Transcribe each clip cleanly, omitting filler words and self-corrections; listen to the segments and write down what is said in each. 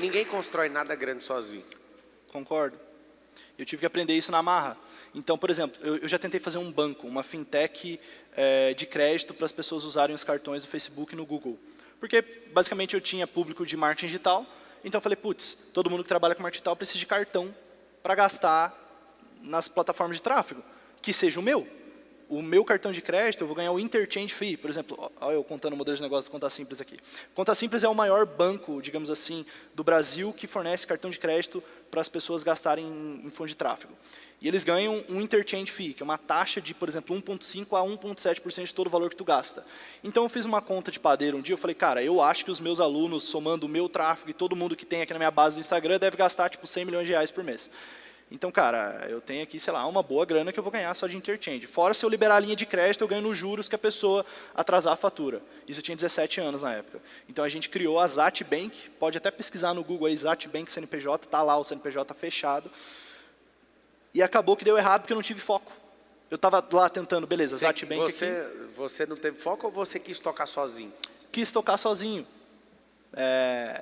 Ninguém constrói nada grande sozinho. Concordo. Eu tive que aprender isso na marra. Então, por exemplo, eu já tentei fazer um banco, uma fintech de crédito para as pessoas usarem os cartões do Facebook e no Google. Porque, basicamente, eu tinha público de marketing digital, então eu falei, putz, todo mundo que trabalha com marketing digital precisa de cartão para gastar nas plataformas de tráfego, que seja o meu. O meu cartão de crédito, eu vou ganhar o interchange fee. Por exemplo, olha eu contando o modelo de negócio do Conta Simples aqui. Conta Simples é o maior banco, digamos assim, do Brasil que fornece cartão de crédito para as pessoas gastarem em fundo de tráfego. E eles ganham um interchange fee, que é uma taxa de, por exemplo, 1,5% a 1,7% de todo o valor que tu gasta. Então, eu fiz uma conta de padeiro um dia, eu falei, cara, eu acho que os meus alunos, somando o meu tráfego e todo mundo que tem aqui na minha base do Instagram, deve gastar, tipo, 100 milhões de reais por mês. Então, cara, eu tenho aqui, sei lá, uma boa grana que eu vou ganhar só de interchange. Fora se eu liberar a linha de crédito, eu ganho nos juros que a pessoa atrasar a fatura. Isso eu tinha 17 anos na época. Então, a gente criou a Zat Bank, pode até pesquisar no Google aí, Zat Bank CNPJ, está lá o CNPJ fechado. E acabou que deu errado porque eu não tive foco. Eu estava lá tentando, beleza, Zat Bank aqui. Você não teve foco ou você quis tocar sozinho? Quis tocar sozinho.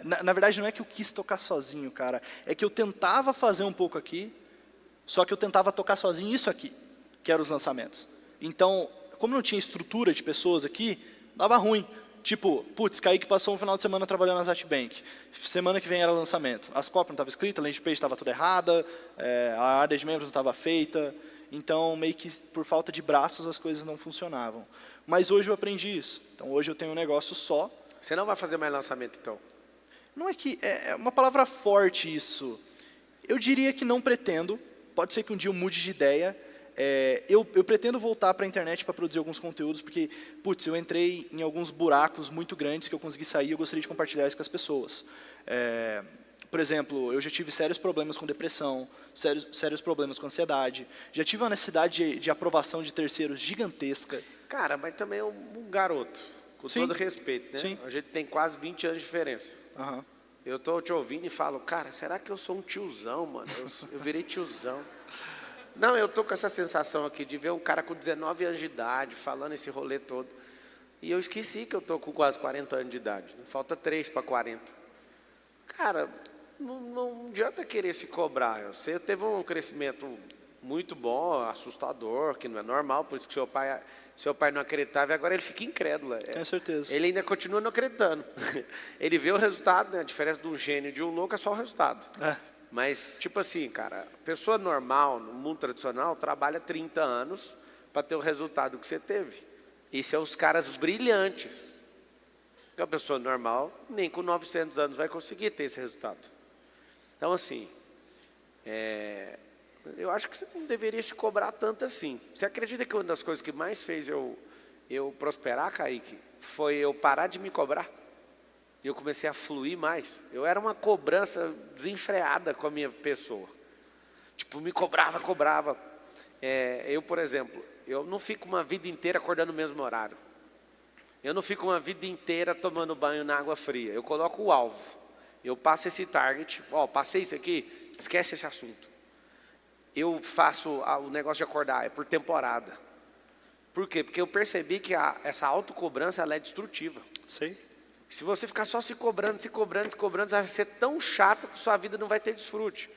Na verdade, não é que eu quis tocar sozinho, cara. É que eu tentava fazer um pouco aqui, só que eu tentava tocar sozinho isso aqui, que eram os lançamentos. Então, como não tinha estrutura de pessoas aqui, dava ruim. Tipo, putz, Kaique passou um final de semana trabalhando na Zat Bank. Semana que vem era lançamento. As cópias não estavam escritas, a landing page estava toda errada, a área de membros não estava feita. Então, meio que por falta de braços, as coisas não funcionavam. Mas hoje eu aprendi isso. Então, hoje eu tenho um negócio só. Você não vai fazer mais lançamento, então? Não é que... É uma palavra forte isso. Eu diria que não pretendo. Pode ser que um dia eu mude de ideia. Eu pretendo voltar para a internet para produzir alguns conteúdos, porque, putz, eu entrei em alguns buracos muito grandes que eu consegui sair e eu gostaria de compartilhar isso com as pessoas. Por exemplo, eu já tive sérios problemas com depressão, sérios problemas com ansiedade, já tive uma necessidade de aprovação de terceiros gigantesca. Cara, mas também é um garoto, com Sim. todo respeito, né? Sim. A gente tem quase 20 anos de diferença. Uhum. Eu estou te ouvindo e falo, cara, será que eu sou um tiozão, mano? Eu virei tiozão. Não, eu tô com essa sensação aqui de ver um cara com 19 anos de idade, falando esse rolê todo. E eu esqueci que eu tô com quase 40 anos de idade. Falta 3 para 40. Cara, não adianta querer se cobrar. Você teve um crescimento muito bom, assustador, que não é normal, por isso que seu pai não acreditava e agora ele fica incrédulo. Tenho certeza. Ele ainda continua não acreditando. Ele vê o resultado, né? A diferença de um gênio e de um louco é só o resultado. Mas, tipo assim, cara, pessoa normal, no mundo tradicional, trabalha 30 anos para ter o resultado que você teve. E são os caras brilhantes. Porque a pessoa normal, nem com 900 anos vai conseguir ter esse resultado. Então, assim, eu acho que você não deveria se cobrar tanto assim. Você acredita que uma das coisas que mais fez eu prosperar, Kaique, foi eu parar de me cobrar? E eu comecei a fluir mais. Eu era uma cobrança desenfreada com a minha pessoa. Tipo, me cobrava. Eu, por exemplo, eu não fico uma vida inteira acordando no mesmo horário. Eu não fico uma vida inteira tomando banho na água fria. Eu coloco o alvo. Eu passo esse target. Passei isso aqui, esquece esse assunto. Eu faço o negócio de acordar, é por temporada. Por quê? Porque eu percebi que essa autocobrança ela é destrutiva. Sei. Se você ficar só se cobrando, vai ser tão chato que sua vida não vai ter desfrute.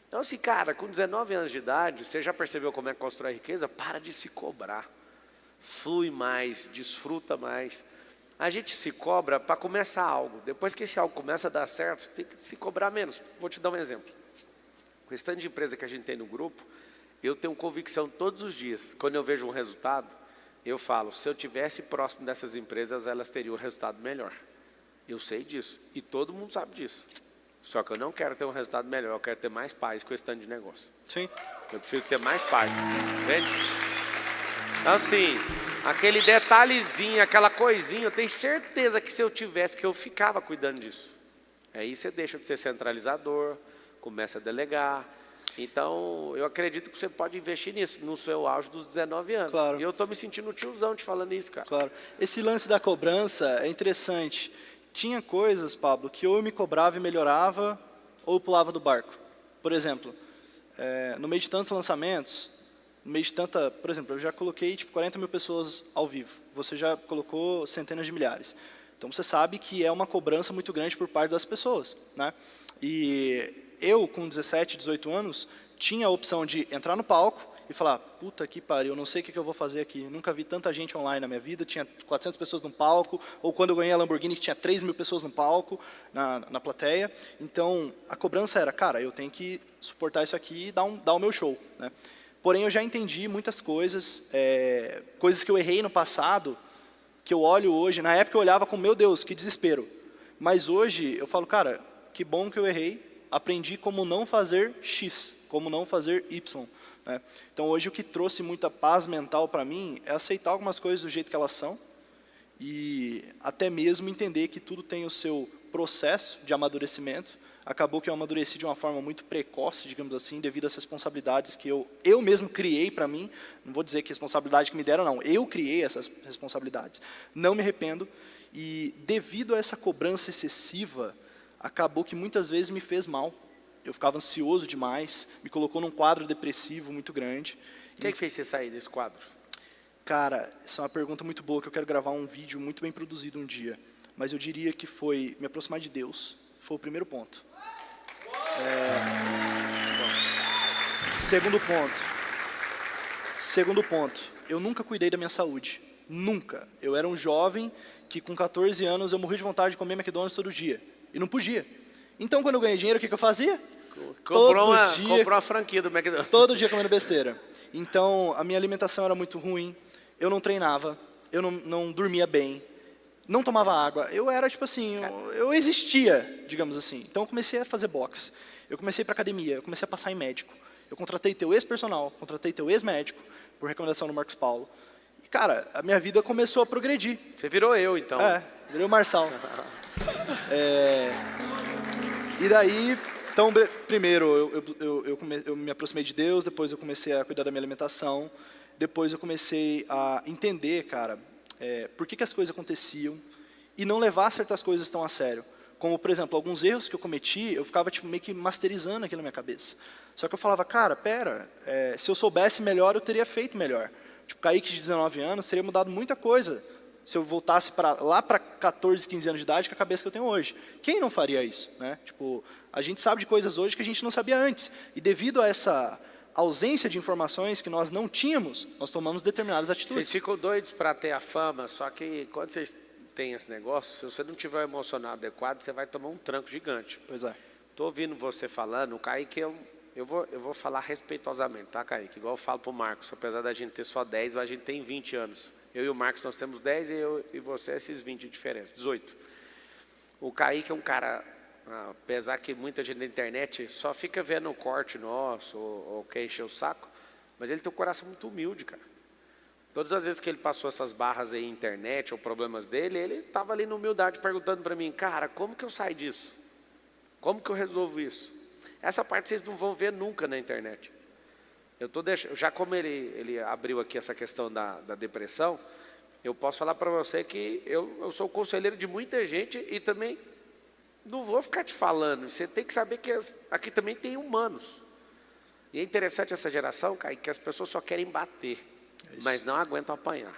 Então, assim, cara, com 19 anos de idade, você já percebeu como é que constrói riqueza? Para de se cobrar. Flui mais, desfruta mais. A gente se cobra para começar algo. Depois que esse algo começa a dar certo, você tem que se cobrar menos. Vou te dar um exemplo. Com o restante de empresa que a gente tem no grupo, eu tenho convicção todos os dias. Quando eu vejo um resultado, eu falo, se eu tivesse próximo dessas empresas, elas teriam um resultado melhor. Eu sei disso. E todo mundo sabe disso. Só que eu não quero ter um resultado melhor, eu quero ter mais paz com esse tanto de negócio. Sim. Eu prefiro ter mais paz. Entende? Então, assim, aquele detalhezinho, aquela coisinha, eu tenho certeza que se eu tivesse, porque eu ficava cuidando disso. Aí você deixa de ser centralizador, começa a delegar. Então, eu acredito que você pode investir nisso, no seu auge dos 19 anos. Claro. E eu estou me sentindo tiozão te falando isso, cara. Claro. Esse lance da cobrança é interessante. Tinha coisas, Pablo, que ou eu me cobrava e melhorava, ou eu pulava do barco. Por exemplo, no meio de tantos lançamentos, no meio de tanta... Por exemplo, eu já coloquei 40 mil pessoas ao vivo. Você já colocou centenas de milhares. Então você sabe que é uma cobrança muito grande por parte das pessoas, né? E eu, com 17, 18 anos, tinha a opção de entrar no palco e falar, puta que pariu, eu não sei o que eu vou fazer aqui. Nunca vi tanta gente online na minha vida, tinha 400 pessoas no palco, ou quando eu ganhei a Lamborghini, tinha 3.000 pessoas no palco, na plateia. Então, a cobrança era, cara, eu tenho que suportar isso aqui e dar o meu show, né? Porém, eu já entendi muitas coisas, coisas que eu errei no passado, que eu olho hoje. Na época eu olhava com, meu Deus, que desespero. Mas hoje eu falo, cara, que bom que eu errei, aprendi como não fazer X, como não fazer Y, né? Então hoje o que trouxe muita paz mental para mim é aceitar algumas coisas do jeito que elas são e até mesmo entender que tudo tem o seu processo de amadurecimento. Acabou que eu amadureci de uma forma muito precoce, digamos assim, devido às responsabilidades que eu mesmo criei para mim. Não vou dizer que responsabilidade que me deram, não. Eu criei essas responsabilidades. Não me arrependo. E devido a essa cobrança excessiva, acabou que muitas vezes me fez mal. Eu ficava ansioso demais, me colocou num quadro depressivo muito grande. O que fez você sair desse quadro? Cara, essa é uma pergunta muito boa, que eu quero gravar um vídeo muito bem produzido um dia. Mas eu diria que foi me aproximar de Deus, foi o primeiro ponto. Segundo ponto, eu nunca cuidei da minha saúde. Nunca. Eu era um jovem que com 14 anos eu morri de vontade de comer McDonald's todo dia. E não podia. Então, quando eu ganhei dinheiro, o que eu fazia? Comprou uma franquia do McDonald's. Todo dia comendo besteira. Então, a minha alimentação era muito ruim. Eu não treinava. Eu não dormia bem. Não tomava água. Eu era, tipo assim, eu existia, digamos assim. Então, eu comecei a fazer boxe. Eu comecei para academia. Eu comecei a passar em médico. Eu contratei teu ex-personal. Contratei teu ex-médico, por recomendação do Marcos Paulo. E, cara, a minha vida começou a progredir. Você virou eu, então. Virei o Marçal. E daí, então, primeiro, eu me aproximei de Deus, depois eu comecei a cuidar da minha alimentação, depois eu comecei a entender, cara, por que as coisas aconteciam e não levar certas coisas tão a sério. Como, por exemplo, alguns erros que eu cometi, eu ficava tipo, meio que masterizando aquilo na minha cabeça. Só que eu falava, cara, pera, se eu soubesse melhor, eu teria feito melhor. Tipo, Kaique de 19 anos teria mudado muita coisa se eu voltasse lá para 14, 15 anos de idade, com a cabeça que eu tenho hoje. Quem não faria isso, né? Tipo, a gente sabe de coisas hoje que a gente não sabia antes. E devido a essa ausência de informações que nós não tínhamos, nós tomamos determinadas atitudes. Vocês ficam doidos para ter a fama, só que quando vocês têm esse negócio, se você não tiver o emocional adequado, você vai tomar um tranco gigante. Pois é. Estou ouvindo você falando, o Kaique, eu vou falar respeitosamente, tá, Kaique? Igual eu falo para o Marcos, apesar da gente ter só 10, a gente tem 20 anos. Eu e o Marcos, nós temos 10 e eu e você, esses 20 de diferença, 18. O Kaique é um cara, apesar que muita gente na internet só fica vendo o corte nosso, ou quer encher o saco, mas ele tem um coração muito humilde, cara. Todas as vezes que ele passou essas barras aí, internet, ou problemas dele, ele estava ali na humildade perguntando para mim, cara, como que eu saio disso? Como que eu resolvo isso? Essa parte vocês não vão ver nunca na internet. Eu tô já como ele abriu aqui essa questão da depressão, eu posso falar para você que eu sou conselheiro de muita gente e também não vou ficar te falando. Você tem que saber que aqui também tem humanos. E é interessante essa geração, Kaique, que as pessoas só querem bater, mas não aguentam apanhar.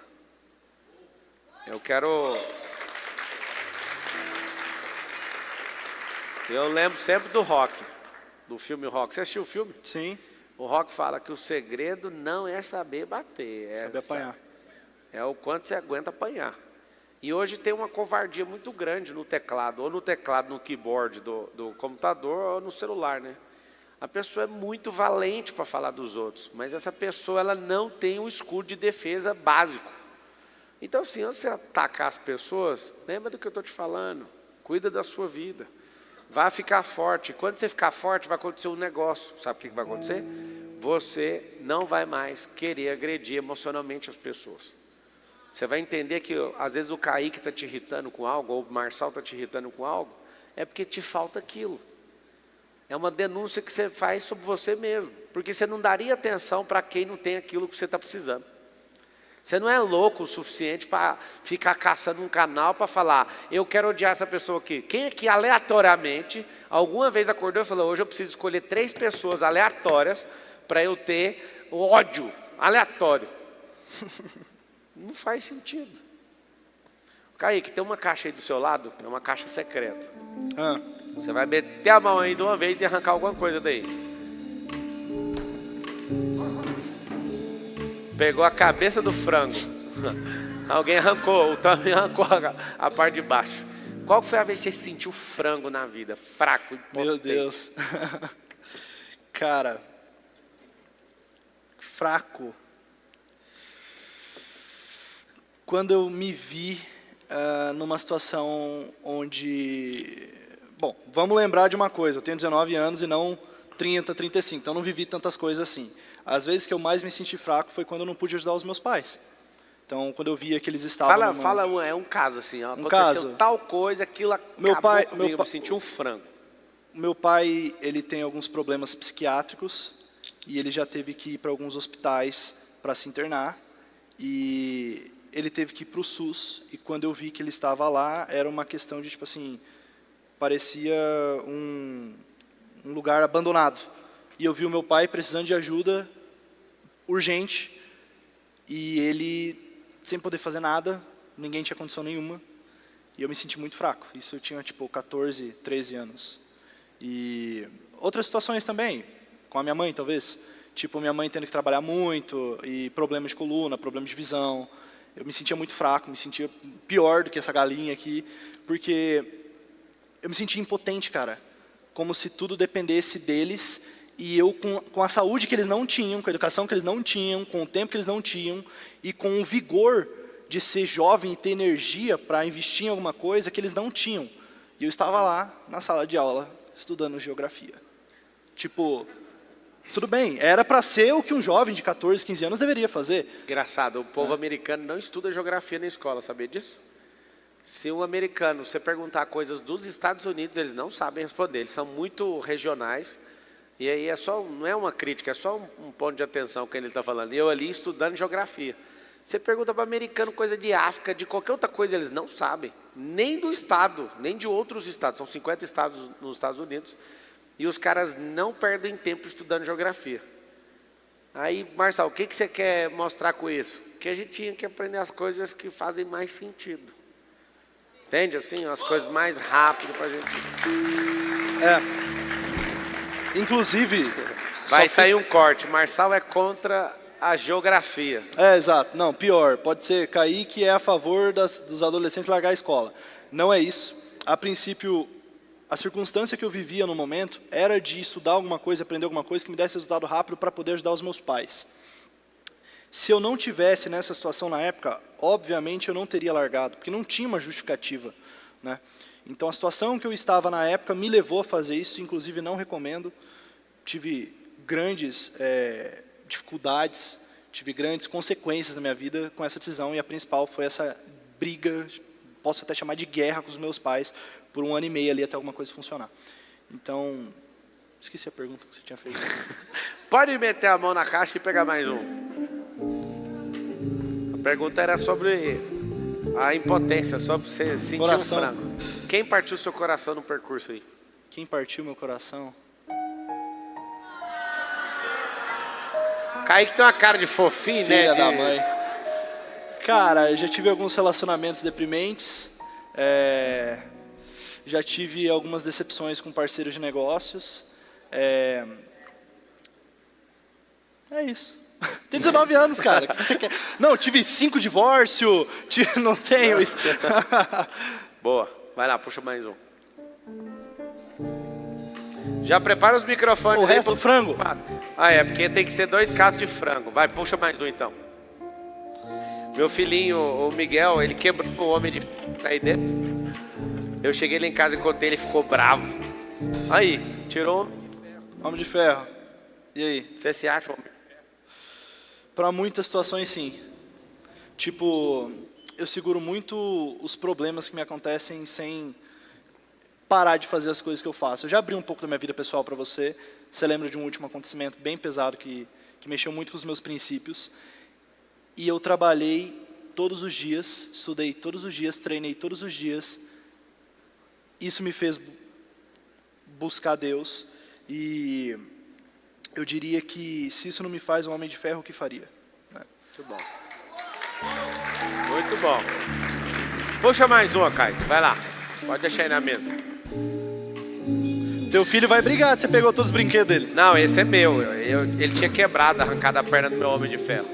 Eu lembro sempre do Rock, do filme Rock. Você assistiu o filme? Sim. O Rock fala que o segredo não é saber bater, saber apanhar. É o quanto você aguenta apanhar. E hoje tem uma covardia muito grande no teclado, ou no teclado, no keyboard do computador, ou no celular, né? A pessoa é muito valente para falar dos outros, mas essa pessoa ela não tem um escudo de defesa básico. Então, se antes de você atacar as pessoas, lembra do que eu estou te falando, cuida da sua vida. Vai ficar forte. Quando você ficar forte, vai acontecer um negócio. Sabe o que vai acontecer? Você não vai mais querer agredir emocionalmente as pessoas. Você vai entender que, às vezes, o Kaique está te irritando com algo, ou o Marçal está te irritando com algo, é porque te falta aquilo. É uma denúncia que você faz sobre você mesmo. Porque você não daria atenção para quem não tem aquilo que você está precisando. Você não é louco o suficiente para ficar caçando um canal para falar, eu quero odiar essa pessoa aqui. Quem aqui aleatoriamente, alguma vez acordou e falou, hoje eu preciso escolher 3 pessoas aleatórias para eu ter ódio aleatório. Não faz sentido. Kaique, tem uma caixa aí do seu lado, é uma caixa secreta. Ah, Você vai meter a mão aí de uma vez e arrancar alguma coisa daí. Pegou a cabeça do frango. Alguém arrancou, o Tommy arrancou a parte de baixo. Qual foi a vez que você sentiu frango na vida? Fraco, impotente? meu Deus. Cara, fraco. Quando eu me vi numa situação onde... Bom, vamos lembrar de uma coisa. Eu tenho 19 anos e não 30, 35. Então, eu não vivi tantas coisas assim. As vezes que eu mais me senti fraco foi quando eu não pude ajudar os meus pais. Então, quando eu via que eles estavam... É um caso assim, ó, aconteceu caso. tal coisa, aquilo comigo, eu me senti um frango. Meu pai, ele tem alguns problemas psiquiátricos e ele já teve que ir para alguns hospitais para se internar. E ele teve que ir para o SUS. E quando eu vi que ele estava lá, era uma questão de, tipo assim, parecia um lugar abandonado. E eu vi o meu pai precisando de ajuda urgente e ele sem poder fazer nada, ninguém tinha condição nenhuma, e eu me senti muito fraco. Isso eu tinha, tipo, 14, 13 anos. E outras situações também, com a minha mãe, talvez. Tipo, minha mãe tendo que trabalhar muito, e problemas de coluna, problemas de visão. Eu me sentia muito fraco, me sentia pior do que essa galinha aqui, porque eu me sentia impotente, cara. Como se tudo dependesse deles, e eu com a saúde que eles não tinham, com a educação que eles não tinham, com o tempo que eles não tinham, e com o vigor de ser jovem e ter energia para investir em alguma coisa que eles não tinham. E eu estava lá, na sala de aula, estudando geografia. Tipo, tudo bem, era para ser o que um jovem de 14, 15 anos deveria fazer. Engraçado, o povo americano não estuda geografia na escola, sabia disso? Se um americano, você perguntar coisas dos Estados Unidos, eles não sabem responder, eles são muito regionais. E aí não é uma crítica, é só um ponto de atenção que ele está falando. E eu ali estudando geografia. Você pergunta para o americano coisa de África, de qualquer outra coisa, eles não sabem. Nem do estado, nem de outros estados. São 50 estados nos Estados Unidos. E os caras não perdem tempo estudando geografia. Aí, Marçal, o que você quer mostrar com isso? Que a gente tinha que aprender as coisas que fazem mais sentido. Entende? Assim, as coisas mais rápidas para a gente... Inclusive... Vai sair um corte. Marçal é contra a geografia. Exato. Não, pior. Pode ser Kaique é a favor dos adolescentes largar a escola. Não é isso. A princípio, a circunstância que eu vivia no momento era de estudar alguma coisa, aprender alguma coisa que me desse resultado rápido para poder ajudar os meus pais. Se eu não tivesse nessa situação na época, obviamente eu não teria largado, porque não tinha uma justificativa, né? Então a situação que eu estava na época me levou a fazer isso, inclusive não recomendo. Tive grandes dificuldades, tive grandes consequências na minha vida com essa decisão, e a principal foi essa briga, posso até chamar de guerra com os meus pais, por 1 ano e meio ali até alguma coisa funcionar. Então, esqueci a pergunta que você tinha feito. Pode meter a mão na caixa e pegar mais um. A pergunta era sobre a impotência, sobre você sentir Coração. um frango. Quem partiu seu coração no percurso aí? Quem partiu meu coração? Kaique tem uma cara de fofinho, Filha né? da mãe. Cara, eu já tive alguns relacionamentos deprimentes. Já tive algumas decepções com parceiros de negócios. É isso. Tem 19 anos, cara. O que você quer? Não, tive 5 divórcios. Não tenho isso. Boa. Vai lá, puxa mais um. Já prepara os microfones. O resto do frango? Porque tem que ser 2 casos de frango. Vai, puxa mais um então. Meu filhinho, o Miguel, ele quebrou o homem de aí dentro. Eu cheguei lá em casa e contei, ele ficou bravo. Aí, tirou. Homem de ferro. E aí? Você se acha homem? Para muitas situações, sim. Tipo, eu seguro muito os problemas que me acontecem sem parar de fazer as coisas que eu faço. Eu já abri um pouco da minha vida pessoal para você. Você lembra de um último acontecimento bem pesado que mexeu muito com os meus princípios. E eu trabalhei todos os dias, estudei todos os dias, treinei todos os dias. Isso me fez buscar Deus. E eu diria que se isso não me faz um homem de ferro, o que faria? Muito bom. Muito bom. Puxa mais uma, Caio. Vai lá. Pode deixar aí na mesa. Teu filho vai brigar, você pegou todos os brinquedos dele. Não, esse é meu. Ele tinha quebrado, arrancado a perna do meu Homem de Ferro.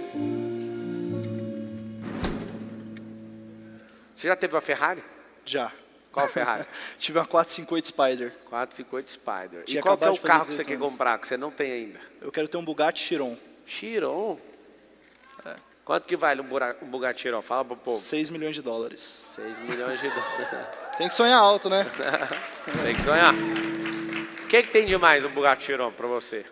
Você já teve uma Ferrari? Já. Qual Ferrari? Tive uma 458 Spider. 458 Spider. Tinha E qual que é acabado o de fazer carro que você 18 quer anos. comprar, que você não tem ainda? Eu quero ter um Bugatti Chiron. Chiron? Quanto que vale um Bugatti Chiron? Fala pro povo. 6 milhões de dólares. 6 milhões de dólares. Tem que sonhar alto, né? Tem que sonhar. O que tem de mais um Bugatti Chiron pra você?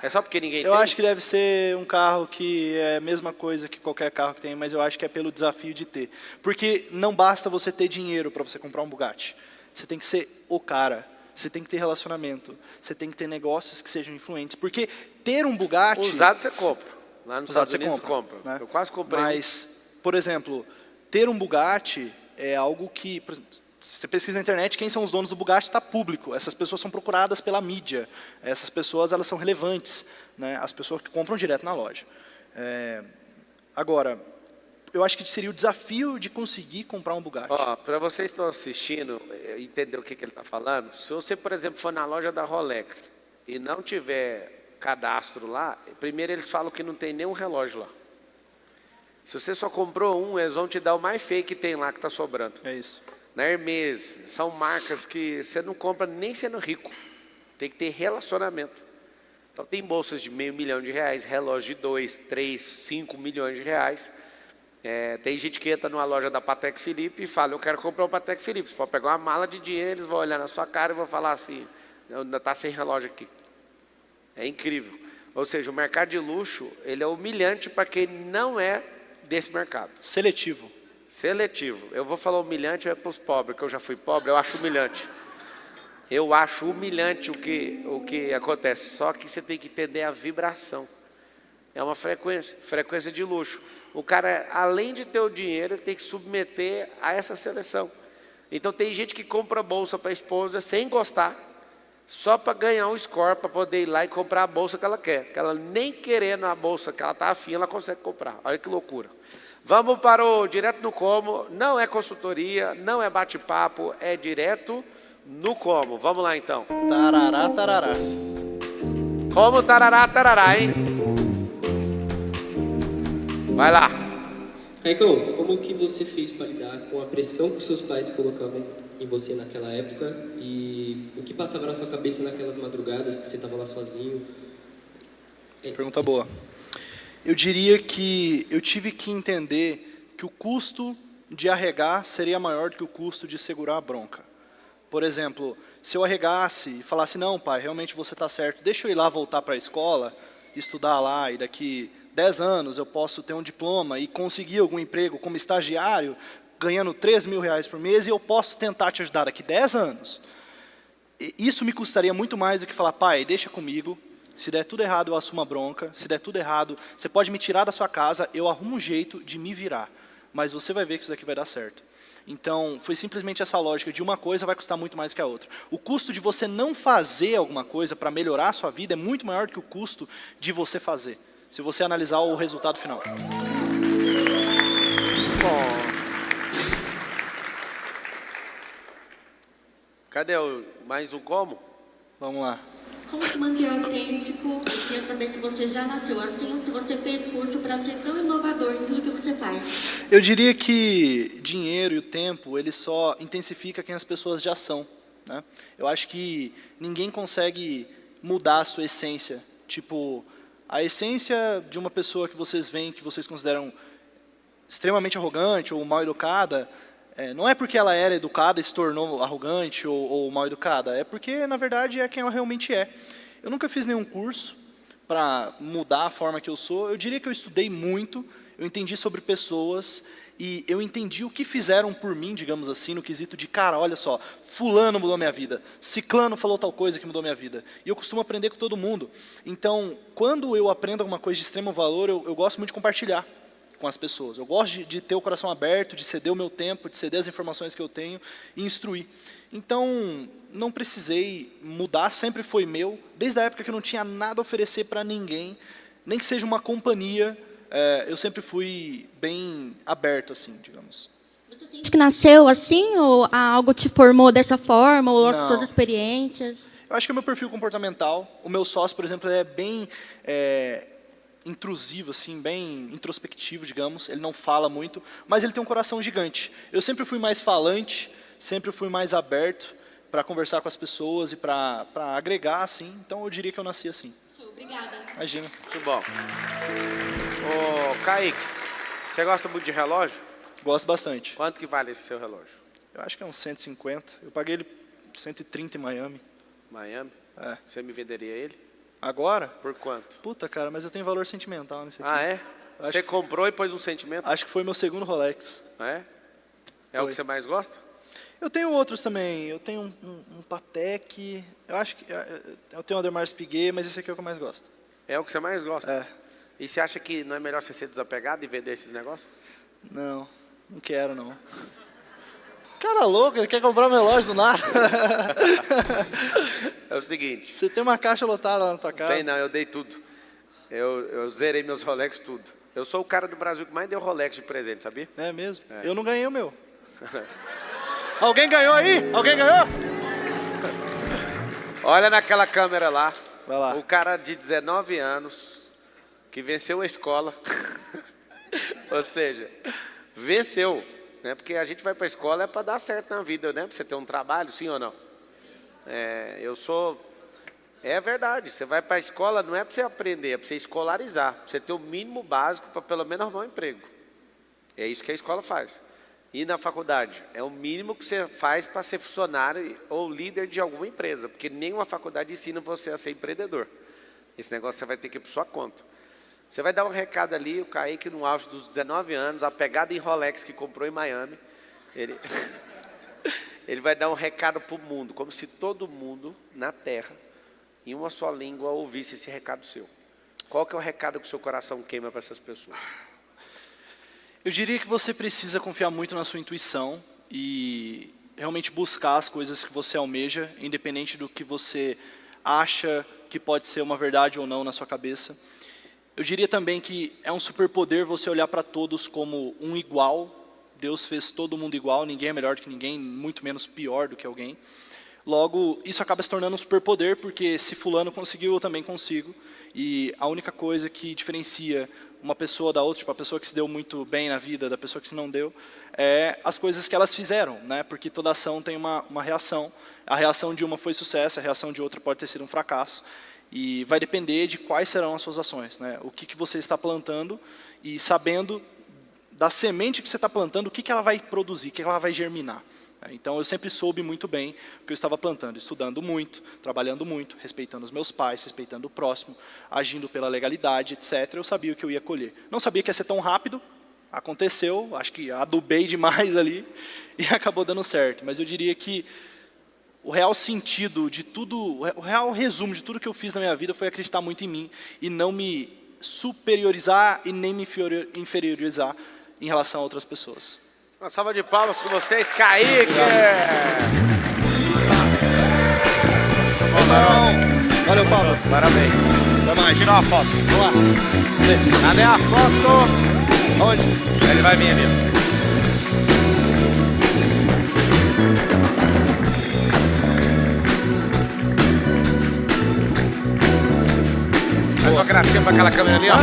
É só porque ninguém tem? Eu acho que deve ser um carro que é a mesma coisa que qualquer carro que tem, mas eu acho que é pelo desafio de ter. Porque não basta você ter dinheiro para você comprar um Bugatti. Você tem que ser o cara. Você tem que ter relacionamento. Você tem que ter negócios que sejam influentes. Porque ter um Bugatti... Usado você compra. Lá nos Usado Estados Unidos você compra. né? Eu quase comprei. Mas, por exemplo, ter um Bugatti é algo que... Por exemplo, se você pesquisa na internet, quem são os donos do Bugatti está público. Essas pessoas são procuradas pela mídia. Essas pessoas elas são relevantes, né? As pessoas que compram direto na loja. Agora, eu acho que seria o desafio de conseguir comprar um Bugatti. Para vocês que estão assistindo, entender o que ele está falando, se você, por exemplo, for na loja da Rolex e não tiver cadastro lá, primeiro eles falam que não tem nenhum relógio lá. Se você só comprou um, eles vão te dar o mais feio que tem lá que está sobrando. É isso. Na Hermès, são marcas que você não compra nem sendo rico. Tem que ter relacionamento. Então tem bolsas de R$500 mil, relógios de 2, 3, 5 milhões de reais. Tem gente que entra numa loja da Patek Philippe e fala, eu quero comprar um Patek Philippe. Você pode pegar uma mala de dinheiro, eles vão olhar na sua cara e vão falar assim, ainda está sem relógio aqui. É incrível. Ou seja, o mercado de luxo, ele é humilhante para quem não é desse mercado. Seletivo. Seletivo. Eu vou falar humilhante para os pobres, que eu já fui pobre, eu acho humilhante. Eu acho humilhante o que acontece, só que você tem que entender a vibração. É uma frequência de luxo. O cara, além de ter o dinheiro, tem que submeter a essa seleção. Então tem gente que compra bolsa para a esposa sem gostar, só para ganhar um score, para poder ir lá e comprar a bolsa que ela quer. Que ela nem querendo a bolsa que ela está afim, ela consegue comprar. Olha que loucura. Vamos para o Direto no Como. Não é consultoria, não é bate-papo, é direto no como. Vamos lá então. Tarará, tarará. Como tarará, tarará, hein? Vai lá. Caicão, como que você fez para lidar com a pressão que seus pais colocavam em você naquela época e o que passava na sua cabeça naquelas madrugadas que você estava lá sozinho? Pergunta boa. Eu diria que eu tive que entender que o custo de arregar seria maior do que o custo de segurar a bronca. Por exemplo, se eu arregasse e falasse, não pai, realmente você está certo, deixa eu ir lá voltar para a escola, estudar lá e daqui 10 anos eu posso ter um diploma e conseguir algum emprego como estagiário, ganhando R$3 mil por mês e eu posso tentar te ajudar daqui 10 anos. Isso me custaria muito mais do que falar, pai, deixa comigo, se der tudo errado eu assumo a bronca, se der tudo errado, você pode me tirar da sua casa, eu arrumo um jeito de me virar, mas você vai ver que isso daqui vai dar certo. Então, foi simplesmente essa lógica de uma coisa vai custar muito mais que a outra. O custo de você não fazer alguma coisa para melhorar a sua vida é muito maior do que o custo de você fazer, se você analisar o resultado final. Bom. Cadê mais um como? Vamos lá. Como se manter autêntico? Eu queria saber se você já nasceu assim ou se você fez curso para ser tão inovador em tudo que você faz. Eu diria que dinheiro e o tempo, ele só intensifica quem as pessoas já são, né? Eu acho que ninguém consegue mudar a sua essência. Tipo, a essência de uma pessoa que vocês veem, que vocês consideram extremamente arrogante ou mal educada, não é porque ela era educada e se tornou arrogante ou mal educada, é porque, na verdade, é quem ela realmente é. Eu nunca fiz nenhum curso para mudar a forma que eu sou. Eu diria que eu estudei muito, eu entendi sobre pessoas e eu entendi o que fizeram por mim, digamos assim, no quesito de, cara, olha só, fulano mudou minha vida, ciclano falou tal coisa que mudou minha vida. E eu costumo aprender com todo mundo. Então, quando eu aprendo alguma coisa de extremo valor, eu gosto muito de compartilhar com as pessoas. Eu gosto de ter o coração aberto, de ceder o meu tempo, de ceder as informações que eu tenho e instruir. Então, não precisei mudar, sempre foi meu, desde a época que eu não tinha nada a oferecer para ninguém, nem que seja uma companhia, eu sempre fui bem aberto, assim, digamos. Você sente que nasceu assim, ou algo te formou dessa forma, ou as Não. suas experiências? Eu acho que é o meu perfil comportamental. O meu sócio, por exemplo, ele é bem intrusivo, assim, bem introspectivo, digamos. Ele não fala muito, mas ele tem um coração gigante. Eu sempre fui mais falante, sempre fui mais aberto para conversar com as pessoas e para agregar, assim. Então, eu diria que eu nasci assim. Show, obrigada. Imagina. Muito bom. Ô, Kaique, você gosta muito de relógio? Gosto bastante. Quanto que vale esse seu relógio? Eu acho que é uns 150. Eu paguei ele 130 em Miami. Miami? É. Você me venderia ele? Agora? Por quanto? Puta, cara, mas eu tenho valor sentimental nesse aqui. Ah, é? Acho Você que- comprou e pôs um sentimento? Acho que foi meu segundo Rolex. É? É o Foi. que você mais gosta? Eu tenho outros também. Eu tenho um Patek. Eu acho que... Eu tenho um Audemars Piguet, mas esse aqui é o que eu mais gosto. É o que você mais gosta? É. E você acha que não é melhor você ser desapegado e vender esses negócios? Não quero, não. Cara louco, ele quer comprar meu relógio do nada. É o seguinte. Você tem uma caixa lotada lá na tua casa. Tem não, eu dei tudo. Eu zerei meus Rolex tudo. Eu sou o cara do Brasil que mais deu Rolex de presente, sabia? É mesmo? É. Eu não ganhei o meu. Alguém ganhou aí? Alguém ganhou? Olha naquela câmera lá. Vai lá. O cara de 19 anos que venceu a escola. Ou seja, venceu. Né? Porque a gente vai para a escola é para dar certo na vida, né? Para você ter um trabalho, sim ou não? É verdade, você vai para a escola não é para você aprender, é para você escolarizar. Para você ter o mínimo básico para pelo menos arrumar um emprego. É isso que a escola faz. E na faculdade? É o mínimo que você faz para ser funcionário ou líder de alguma empresa. Porque nenhuma faculdade ensina você a ser empreendedor. Esse negócio você vai ter que ir por sua conta. Você vai dar um recado ali, o Kaique no auge dos 19 anos, a pegada em Rolex que comprou em Miami, ele vai dar um recado para o mundo, como se todo mundo na Terra, em uma só língua, ouvisse esse recado seu. Qual que é o recado que o seu coração queima para essas pessoas? Eu diria que você precisa confiar muito na sua intuição e realmente buscar as coisas que você almeja, independente do que você acha que pode ser uma verdade ou não na sua cabeça. Eu diria também que é um superpoder você olhar para todos como um igual. Deus fez todo mundo igual, ninguém é melhor do que ninguém, muito menos pior do que alguém. Logo, isso acaba se tornando um superpoder, porque se fulano conseguiu, eu também consigo. E a única coisa que diferencia uma pessoa da outra, tipo a pessoa que se deu muito bem na vida, da pessoa que se não deu, é as coisas que elas fizeram, né? Porque toda ação tem uma reação. A reação de uma foi sucesso, a reação de outra pode ter sido um fracasso. E vai depender de quais serão as suas ações, né? O que você está plantando e sabendo da semente que você está plantando, o que ela vai produzir, o que ela vai germinar. Então, eu sempre soube muito bem o que eu estava plantando, estudando muito, trabalhando muito, respeitando os meus pais, respeitando o próximo, agindo pela legalidade, etc. Eu sabia o que eu ia colher. Não sabia que ia ser tão rápido, aconteceu, acho que adubei demais ali e acabou dando certo. Mas eu diria que o real sentido de tudo, o real resumo de tudo que eu fiz na minha vida foi acreditar muito em mim e não me superiorizar e nem me inferiorizar em relação a outras pessoas. Uma salva de palmas com vocês, Kaique! Valeu, Pablo. Parabéns. Até mais. Tira uma foto. Vamos lá. Cadê a foto? Onde? Ele vai vir ali. Faz uma gracinha pra aquela câmera ali, ó.